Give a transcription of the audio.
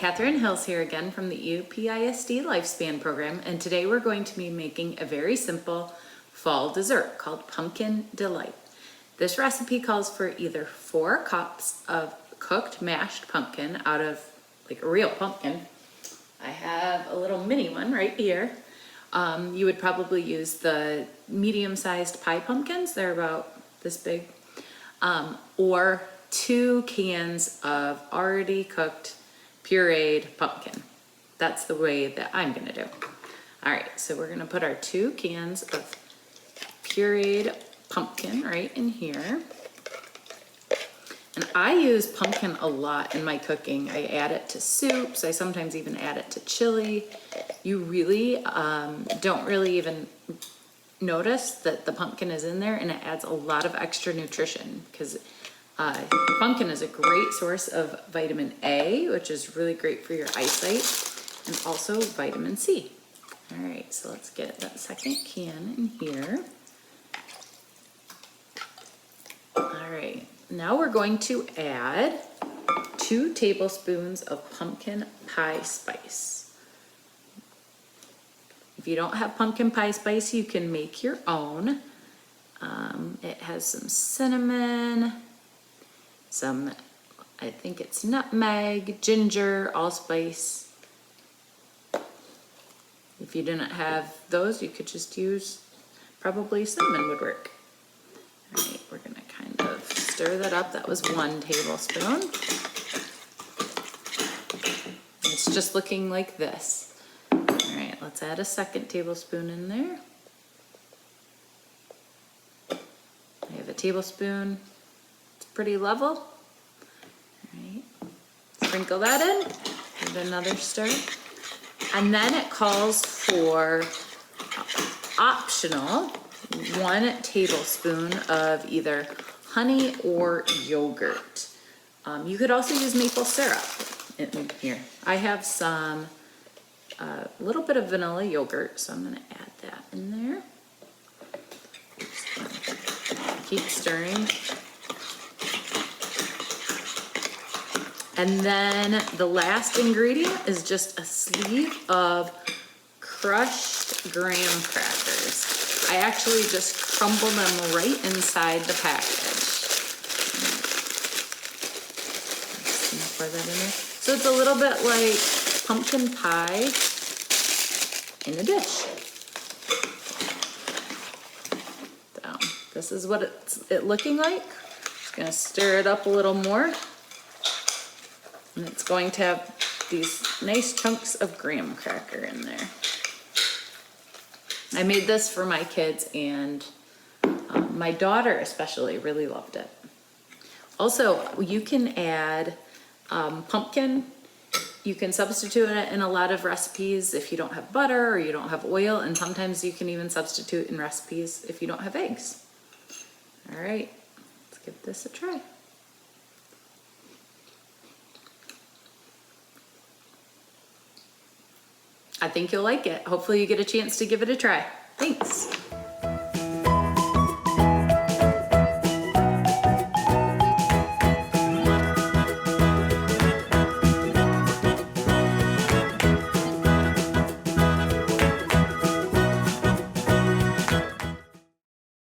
Kathryn Hills here again from the UPISD Lifespan Program, and today we're going to be making a very simple fall dessert called Pumpkin Delight. This recipe calls for either 4 cups of cooked mashed pumpkin out of like a real pumpkin. I have a little mini one right here. You would probably use the medium-sized pie pumpkins. They're about this big. Or 2 cans of already cooked pureed pumpkin. That's the way that I'm gonna do. All right, so we're gonna put our 2 cans of pureed pumpkin right in here. And I use pumpkin a lot in my cooking. I add it to soups. I sometimes even add it to chili. You really don't really even notice that the pumpkin is in there, and it adds a lot of extra nutrition because pumpkin is a great source of vitamin A, which is really great for your eyesight, and also vitamin C. All right, so let's get that second can in here. All right, now we're going to add 2 tablespoons of pumpkin pie spice. If you don't have pumpkin pie spice, you can make your own. It has some cinnamon, some, I think it's nutmeg, ginger, allspice. If you didn't have those, you could just use, probably cinnamon would work. All right, we're gonna kind of stir that up. That was 1 tablespoon. It's just looking like this. All right, let's add a 2nd tablespoon in there. I have a tablespoon. It's pretty level. All right, sprinkle that in, give it another stir. And then it calls for optional 1 tablespoon of either honey or yogurt. You could also use maple syrup in here. I have some, a little bit of vanilla yogurt, so I'm gonna add that in there. Keep stirring. And then the last ingredient is just a sleeve of crushed graham crackers. I actually just crumble them right inside the package. Pour that in there. So it's a little bit like pumpkin pie in a dish. So this is what it's looking like. Just gonna stir it up a little more. And it's going to have these nice chunks of graham cracker in there. I made this for my kids, and my daughter especially really loved it. Also, you can add pumpkin. You can substitute it in a lot of recipes if you don't have butter or you don't have oil, and sometimes you can even substitute in recipes if you don't have eggs. All right, let's give this a try. I think you'll like it. Hopefully you get a chance to give it a try. Thanks.